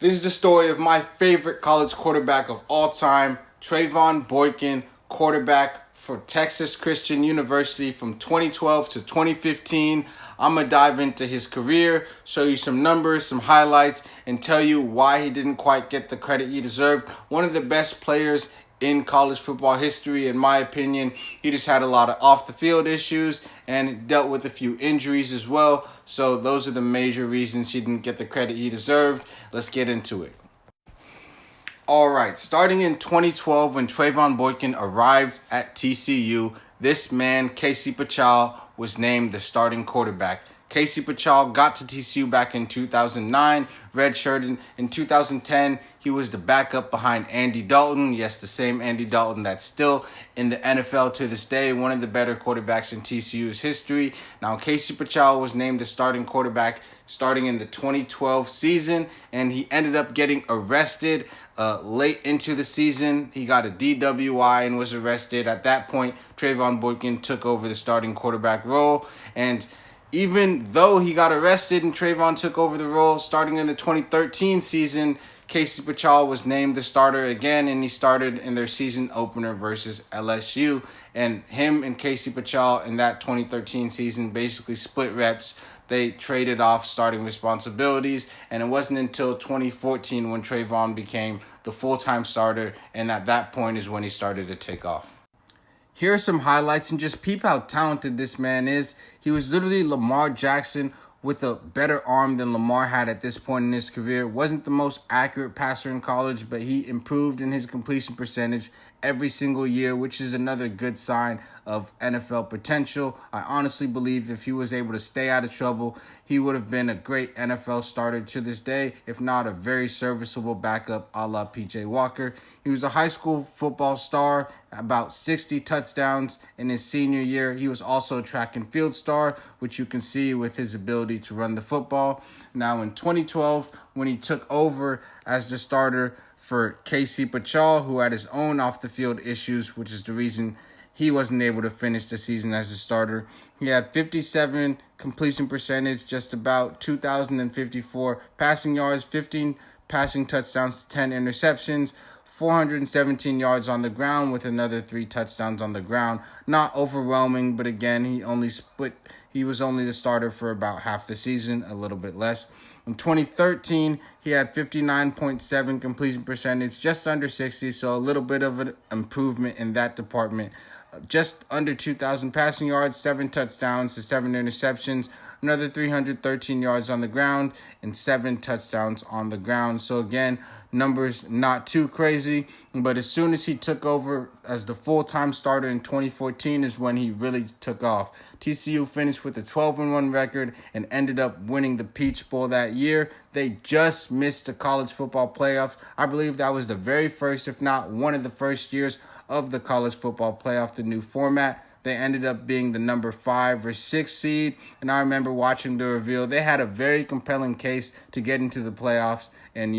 This is the story of my favorite college quarterback of all time, Trevone Boykin, quarterback for Texas Christian University from 2012 to 2015. I'm going to dive into his career, show you some numbers, some highlights, and tell you why he didn't quite get the credit he deserved. One of the best players in college football history, in my opinion. He just had a lot of off-the-field issues and dealt with a few injuries as well. So those are the major reasons he didn't get the credit he deserved. Let's get into it. All right, starting in 2012 when Trevone Boykin arrived at TCU, this man, Casey Pachal, was named the starting quarterback. Casey Pachal got to TCU back in 2009, redshirted. In 2010, he was the backup behind Andy Dalton. Yes, the same Andy Dalton that's still in the NFL to this day, one of the better quarterbacks in TCU's history. Now, Casey Pachal was named the starting quarterback starting in the 2012 season, and he ended up getting arrested late into the season. He got a DWI and was arrested. At that point, Trevone Boykin took over the starting quarterback role, and even though he got arrested and Trevone took over the role, starting in the 2013 season, Casey Pachal was named the starter again, and he started in their season opener versus LSU. And him and Casey Pachal in that 2013 season basically split reps. They traded off starting responsibilities, and it wasn't until 2014 when Trevone became the full-time starter, and at that point is when he started to take off. Here are some highlights, and just peep how talented this man is. He was literally Lamar Jackson with a better arm than Lamar had at this point in his career. Wasn't the most accurate passer in college, but he improved in his completion percentage every single year, which is another good sign of NFL potential. I honestly believe if he was able to stay out of trouble, he would have been a great NFL starter to this day, if not a very serviceable backup a la PJ Walker. He was a high school football star, about 60 touchdowns in his senior year. He was also a track and field star, which you can see with his ability to run the football. Now in 2012, when he took over as the starter for Casey Pachal, who had his own off-the-field issues, which is the reason he wasn't able to finish the season as a starter. He had 57 completion percentage, just about 2,054 passing yards, 15 passing touchdowns, 10 interceptions, 417 yards on the ground with another 3 touchdowns on the ground. Not overwhelming, but again, he was only the starter for about half the season, a little bit less. In 2013, he had 59.7 completion percentage, just under 60, so a little bit of an improvement in that department. Just under 2,000 passing yards, 7 touchdowns to 7 interceptions, another 313 yards on the ground, and 7 touchdowns on the ground. So again, numbers not too crazy, but as soon as he took over as the full-time starter in 2014 is when he really took off. TCU finished with a 12-1 record and ended up winning the Peach Bowl that year. They just missed the college football playoffs. I believe that was the very first, if not one of the first years of the college football playoff, the new format. They ended up being the number 5 or 6 seed, and I remember watching the reveal. They had a very compelling case to get into the playoffs and,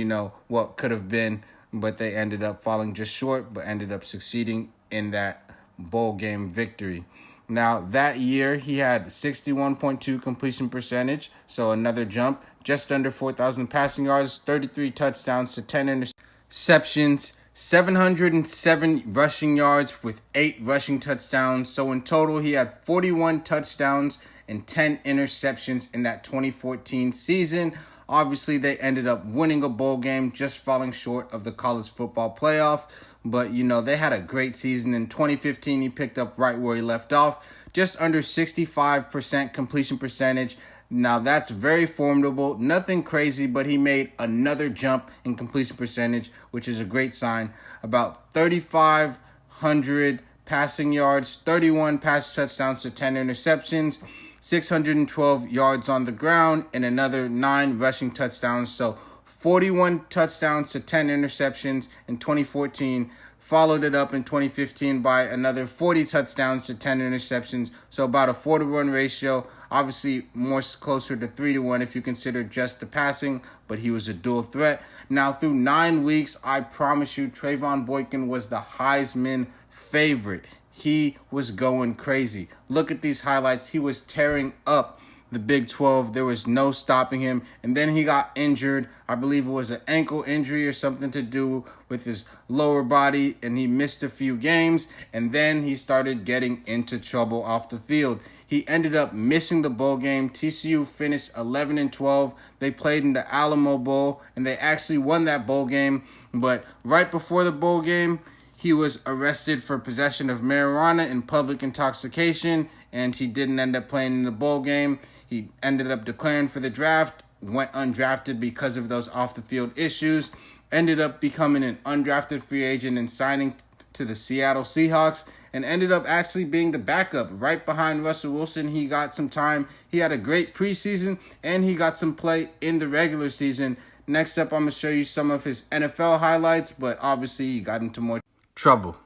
what could have been, but they ended up falling just short, but ended up succeeding in that bowl game victory. Now, that year, he had 61.2 completion percentage, so another jump, just under 4,000 passing yards, 33 touchdowns to 10 interceptions, 707 rushing yards with 8 rushing touchdowns. So in total, he had 41 touchdowns and 10 interceptions in that 2014 season. Obviously, they ended up winning a bowl game, just falling short of the college football playoff. But, they had a great season. In 2015, he picked up right where he left off, just under 65% completion percentage. Now, that's very formidable. Nothing crazy, but he made another jump in completion percentage, which is a great sign. About 3,500 passing yards, 31 pass touchdowns to 10 interceptions, 612 yards on the ground, and another 9 rushing touchdowns. So 41 touchdowns to 10 interceptions in 2014. Followed it up in 2015 by another 40 touchdowns to 10 interceptions. So about a 4-to-1 ratio. Obviously, more closer to 3-to-1 if you consider just the passing, but he was a dual threat. Now, through 9 weeks, I promise you, Trevone Boykin was the Heisman favorite. He was going crazy. Look at these highlights. He was tearing up the Big 12. There was no stopping him. And then he got injured. I believe it was an ankle injury or something to do with his lower body, and he missed a few games. And then he started getting into trouble off the field. He ended up missing the bowl game. TCU finished 11-12. They played in the Alamo Bowl, and they actually won that bowl game. But right before the bowl game, he was arrested for possession of marijuana and public intoxication, and he didn't end up playing in the bowl game. He ended up declaring for the draft, went undrafted because of those off-the-field issues, ended up becoming an undrafted free agent and signing to the Seattle Seahawks, and ended up actually being the backup right behind Russell Wilson. He got some time. He had a great preseason, and he got some play in the regular season. Next up, I'm going to show you some of his NFL highlights, but obviously he got into more trouble.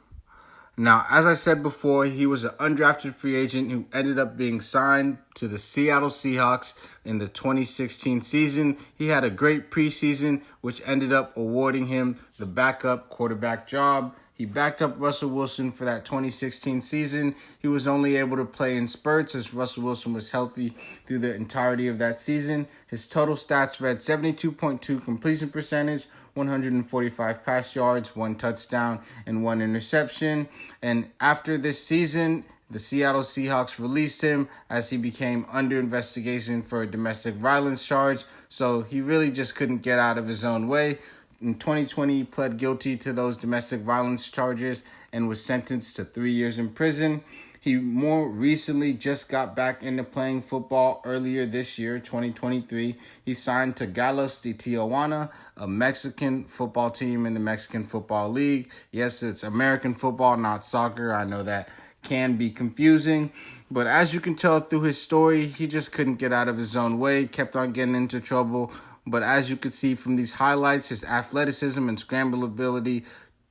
Now, as I said before, he was an undrafted free agent who ended up being signed to the Seattle Seahawks in the 2016 season. He had a great preseason, which ended up awarding him the backup quarterback job. He backed up Russell Wilson for that 2016 season. He was only able to play in spurts as Russell Wilson was healthy through the entirety of that season. His total stats read 72.2 completion percentage, 145 pass yards, 1 touchdown, and 1 interception. And after this season, the Seattle Seahawks released him as he became under investigation for a domestic violence charge. So he really just couldn't get out of his own way. In 2020, he pled guilty to those domestic violence charges and was sentenced to 3 years in prison. He more recently just got back into playing football earlier this year, 2023. He signed to Gallos de Tijuana, a Mexican football team in the Mexican Football League. Yes, it's American football, not soccer. I know that can be confusing. But as you can tell through his story, he just couldn't get out of his own way, kept on getting into trouble. But as you can see from these highlights, his athleticism and scramble ability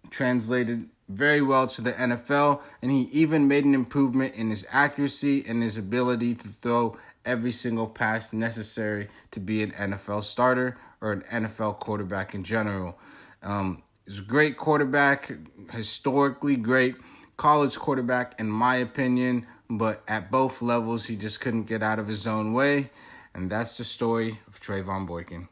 translated very well to the NFL, and he even made an improvement in his accuracy and his ability to throw every single pass necessary to be an NFL starter or an NFL quarterback in general. He's a great quarterback, historically great college quarterback in my opinion, but at both levels he just couldn't get out of his own way. And that's the story of Trevone Boykin.